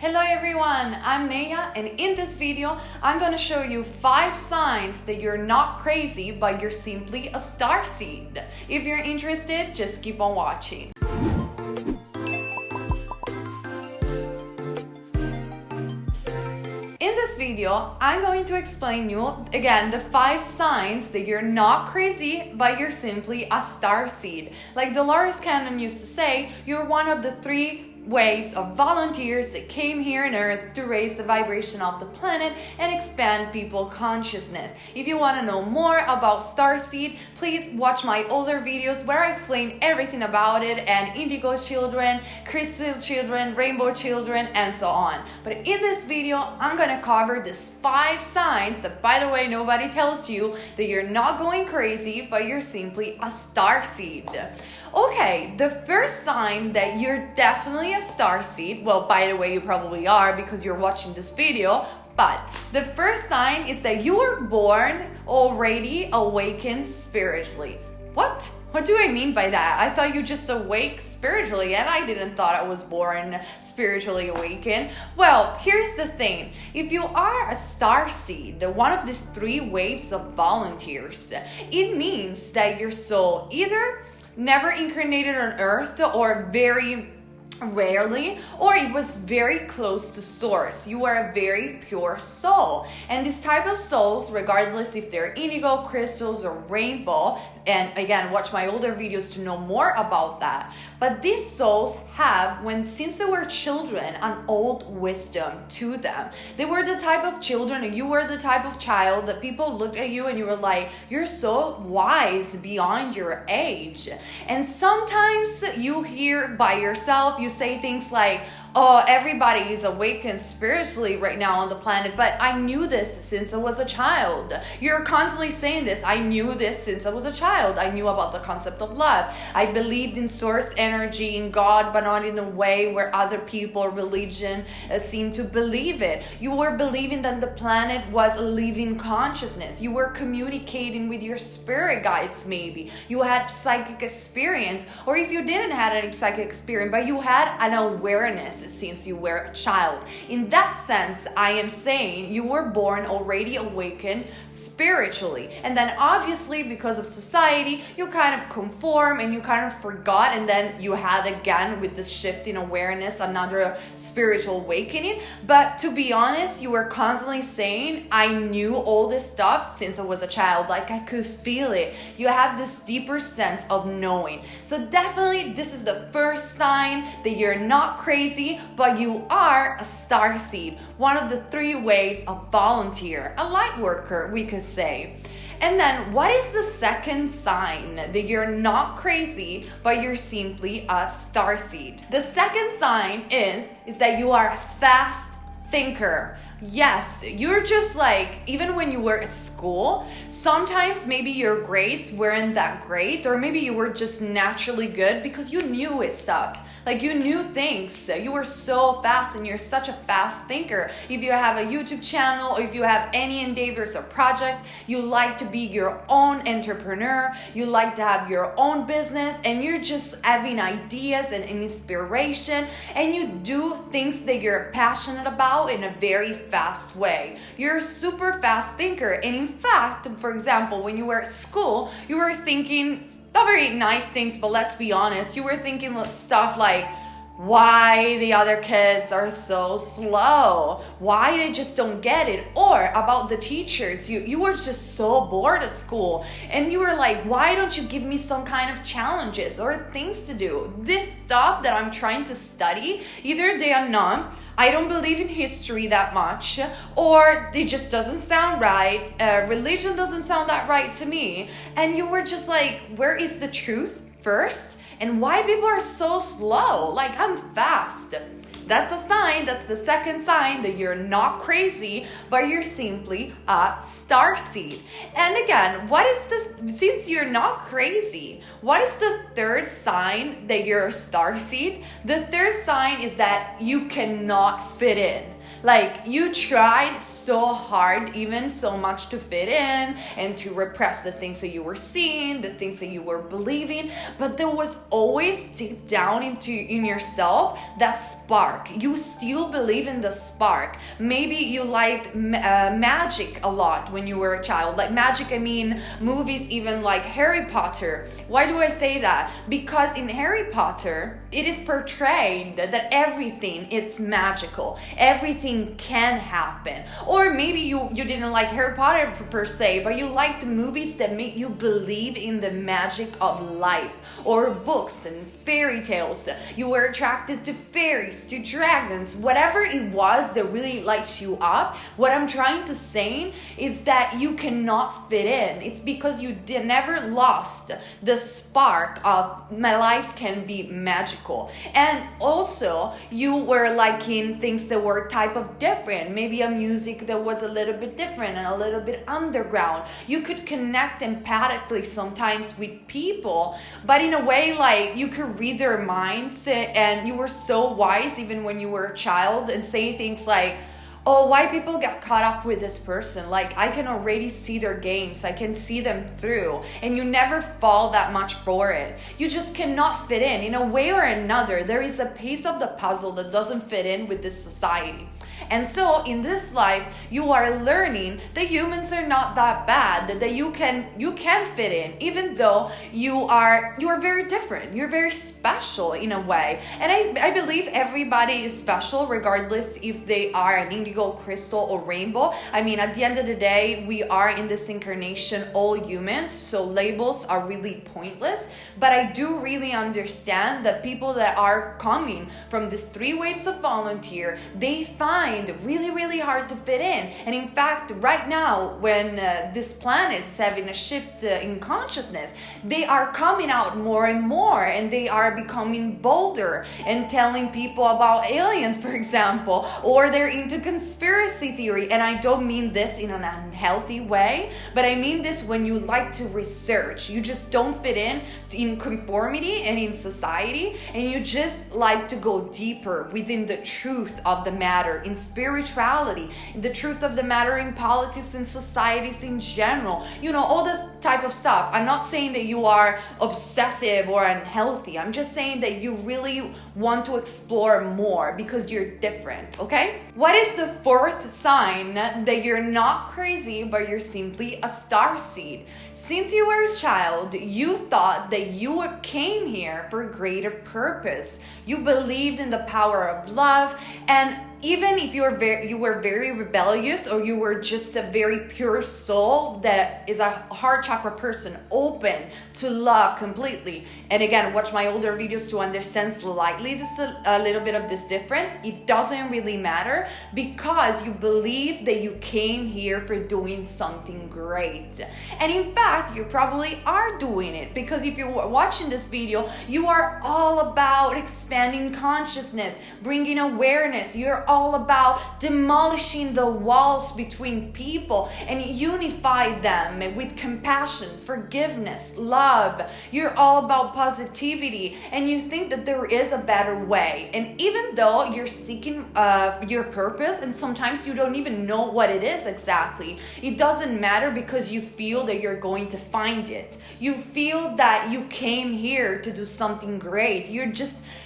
Hello everyone, I'm Neyah, and in this video I'm going to show you 5 signs that you're not crazy but you're simply a starseed. If you're interested, just keep on watching. In this video, I'm going to explain you again the 5 signs that you're not crazy but you're simply a starseed. Like Dolores Cannon used to say, you're one of the 3 waves of volunteers that came here on Earth to raise the vibration of the planet and expand people's consciousness. If you want to know more about Starseed, please watch my older videos where I explain everything about it, and indigo children, crystal children, rainbow children, and so on. But in this video, I'm gonna cover these 5 signs that, by the way, nobody tells you that you're not going crazy, but you're simply a starseed. Okay, the first sign that you're definitely a starseed, well, by the way, you probably are because you're watching this video, but the first sign is that you were born already awakened spiritually. What? What do I mean by that? I thought you just awake spiritually, and I didn't thought I was born spiritually awakened. Well, here's the thing. If you are a starseed, one of these 3 waves of volunteers, it means that your soul either never incarnated on Earth or very rarely, or it was very close to source. You are a very pure soul, and this type of souls, regardless if they're indigo, crystals, or rainbow, and again, watch my older videos to know more about that, but these souls have, since they were children, an old wisdom to them. They were the type of children, and you were the type of child that people looked at you and you were like, you're so wise beyond your age. And sometimes you hear by yourself, you say things like, oh, everybody is awakened spiritually right now on the planet, but I knew this since I was a child. You're constantly saying this. I knew this since I was a child. I knew about the concept of love. I believed in source energy, in God, but not in a way where other people or religion seem to believe it. You were believing that the planet was a living consciousness. You were communicating with your spirit guides maybe. You had psychic experience, or if you didn't have any psychic experience, but you had an awareness since you were a child. In that sense, I am saying you were born already awakened spiritually. And then obviously because of society, you kind of conform and you kind of forgot, and then you had again with this shift in awareness another spiritual awakening. But to be honest, you were constantly saying, I knew all this stuff since I was a child. Like I could feel it. You have this deeper sense of knowing. So definitely this is the first sign that you're not crazy, but you are a starseed, one of the 3 ways of volunteer, a light worker, we could say. And then what is the second sign that you're not crazy, but you're simply a starseed? The second sign is that you are a fast thinker. Yes, you're just like, even when you were at school, sometimes maybe your grades weren't that great, or maybe you were just naturally good because you knew it stuff. Like you knew things. You were so fast, and you're such a fast thinker. If you have a YouTube channel, or if you have any endeavors or project, you like to be your own entrepreneur, you like to have your own business, and you're just having ideas and inspiration, and you do things that you're passionate about in a very fast way. You're a super fast thinker, and in fact, for example, when you were at school, you were thinking not very nice things, but let's be honest, you were thinking stuff like why the other kids are so slow, why they just don't get it, or about the teachers. You were just so bored at school, and you were like, why don't you give me some kind of challenges or things to do? This stuff that I'm trying to study, either they are not, I don't believe in history that much, or it just doesn't sound right, religion doesn't sound that right to me. And you were just like, where is the truth first? And why people are so slow? Like, I'm fast. That's a sign, that's the second sign that you're not crazy, but you're simply a starseed. And again, since you're not crazy, what is the third sign that you're a starseed? The third sign is that you cannot fit in. Like, you tried so hard, even so much, to fit in and to repress the things that you were seeing, the things that you were believing, but there was always deep down in yourself that spark. You still believe in the spark. Maybe you liked magic a lot when you were a child. Like magic, I mean movies, even like Harry Potter. Why do I say that? Because in Harry Potter, it is portrayed that everything it's magical. Everything can happen. Or maybe you didn't like Harry Potter per se, but you liked movies that make you believe in the magic of life, or books and fairy tales. You were attracted to fairies, to dragons, whatever it was that really lights you up. What I'm trying to say is that you cannot fit in. It's because you never lost the spark of my life can be magical. And also you were liking things that were type of different, maybe a music that was a little bit different and a little bit underground. You could connect empathically sometimes with people, but in a way like you could read their minds, and you were so wise even when you were a child, and say things like, oh, why people get caught up with this person? Like, I can already see their games. I can see them through. And you never fall that much for it. You just cannot fit in. In a way or another, there is a piece of the puzzle that doesn't fit in with this society. And so in this life, you are learning that humans are not that bad, that you can fit in, even though you are very different. You're very special in a way. And I believe everybody is special, regardless if they are an indigo, crystal, or rainbow. I mean, at the end of the day, we are in this incarnation all humans, so labels are really pointless. But I do really understand that people that are coming from these 3 waves of volunteer, they find really, really hard to fit in. And in fact, right now, when this planet is having a shift in consciousness, they are coming out more and more, and they are becoming bolder and telling people about aliens, for example, or they're into conspiracy theory. And I don't mean this in an unhealthy way, but I mean this when you like to research. You just don't fit in conformity and in society, and you just like to go deeper within the truth of the matter, in spirituality, the truth of the matter, in politics and societies in general, all this type of stuff. I'm not saying that you are obsessive or unhealthy. I'm just saying that you really want to explore more because you're different, okay? What is the 4th sign that you're not crazy, but you're simply a starseed? Since you were a child, you thought that you came here for a greater purpose. You believed in the power of love, and even if you were very rebellious, or you were just a very pure soul that is a heart chakra person, open to love completely. And again, watch my older videos to understand slightly a little bit of this difference. It doesn't really matter, because you believe that you came here for doing something great. And in fact, you probably are doing it, because if you're watching this video, you are all about expanding consciousness, bringing awareness. You're all about demolishing the walls between people and unify them with compassion, forgiveness, love. You're all about positivity, and you think that there is a better way. And even though you're seeking your purpose, and sometimes you don't even know what it is exactly, it doesn't matter, because you feel that you're going to find it. You feel that you came here to do something great. You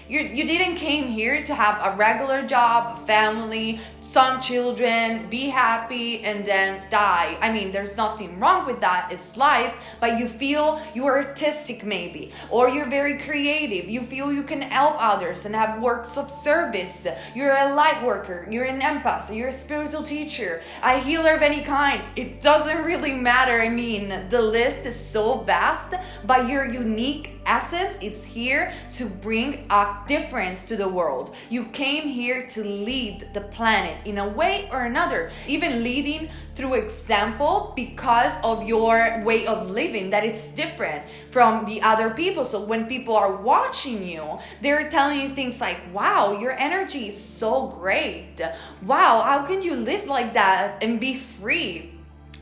didn't came here to have a regular job, family, some children, be happy, and then die. I mean, there's nothing wrong with that. It's life, but you feel you're artistic maybe, or you're very creative. You feel you can help others and have works of service. You're a light worker. You're an empath. You're a spiritual teacher, a healer of any kind. It doesn't really matter. I mean, the list is so vast, but your unique essence, it's here to bring a difference to the world. You came here to lead the planet in a way or another, even leading through example, because of your way of living, that it's different from the other people. So when people are watching you, they're telling you things like, wow, your energy is so great. Wow, how can you live like that and be free?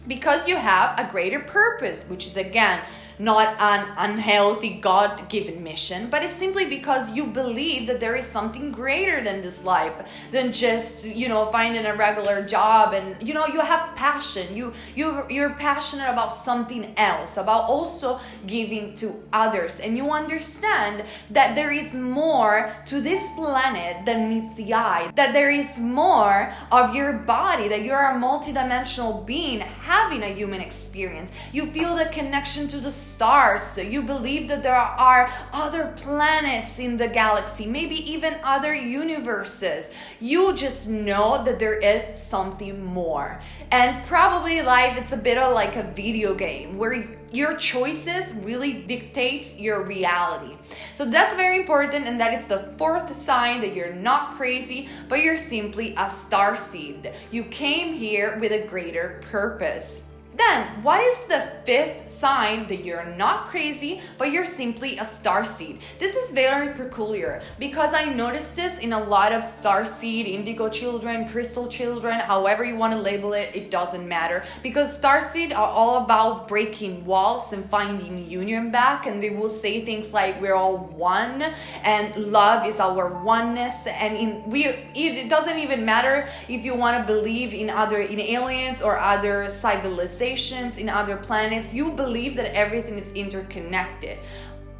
Because you have a greater purpose, which is again not an unhealthy God-given mission, but it's simply because you believe that there is something greater than this life, than just, finding a regular job. And, you have passion. You're passionate about something else, about also giving to others. And you understand that there is more to this planet than meets the eye, that there is more of your body, that you're a multidimensional being having a human experience. You feel the connection to the stars. You believe that there are other planets in the galaxy, maybe even other universes. You just know that there is something more. And probably life, it's a bit of like a video game where your choices really dictates your reality. So that's very important, and that is the fourth sign that you're not crazy, but you're simply a starseed. You came here with a greater purpose. Then, what is the fifth sign that you're not crazy, but you're simply a starseed? This is very peculiar because I noticed this in a lot of starseed, indigo children, crystal children, however you want to label it, it doesn't matter. Because starseed are all about breaking walls and finding union back, and they will say things like we're all one and love is our oneness, and it doesn't even matter if you want to believe in aliens or other civilizations, in other planets. You believe that everything is interconnected.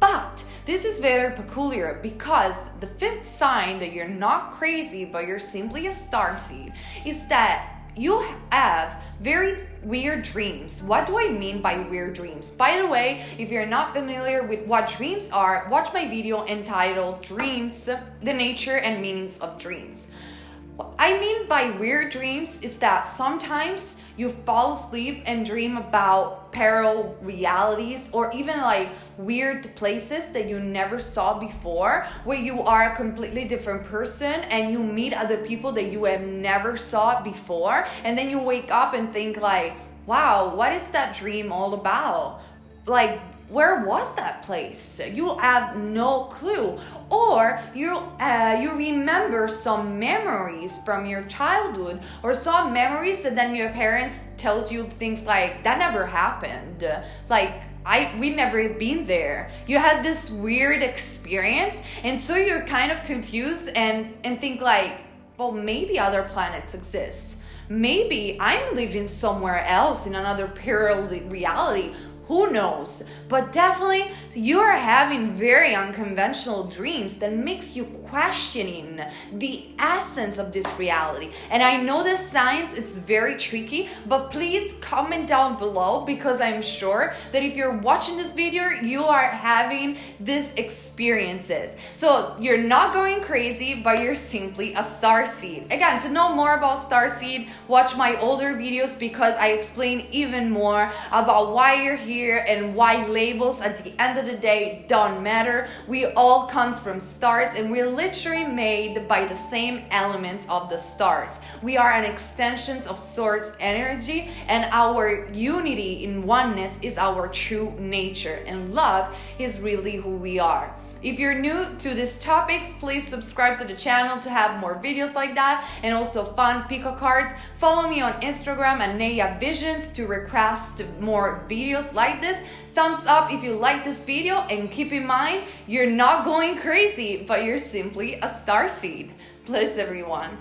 But this is very peculiar because the fifth sign that you're not crazy, but you're simply a starseed, is that you have very weird dreams. What do I mean by weird dreams? By the way, if you're not familiar with what dreams are, watch my video entitled Dreams, the Nature and Meanings of Dreams. What I mean by weird dreams is that sometimes you fall asleep and dream about parallel realities, or even like weird places that you never saw before, where you are a completely different person and you meet other people that you have never saw before, and then you wake up and think like, wow, what is that dream all about? Like, where was that place? You have no clue. Or you remember some memories from your childhood, or some memories that then your parents tells you things like, that never happened. Like, we never been there. You had this weird experience, and so you're kind of confused and think like, well, maybe other planets exist. Maybe I'm living somewhere else in another parallel reality. Who knows? But definitely you're having very unconventional dreams that makes you questioning the essence of this reality. And I know this science is very tricky, but please comment down below, because I'm sure that if you're watching this video, you are having these experiences. So you're not going crazy, but you're simply a starseed. Again, to know more about starseed, watch my older videos, because I explain even more about why you're here and why labels at the end of the day don't matter. We all comes from stars, and we're literally made by the same elements of the stars. We are an extension of source energy, and our unity in oneness is our true nature, and love is really who we are. If you're new to these topics, please subscribe to the channel to have more videos like that, and also fun pico cards. Follow me on Instagram at Neyah Visions to request more videos like this. Thumbs up if you like this video, and keep in mind, you're not going crazy, but you're simply a starseed. Bless everyone.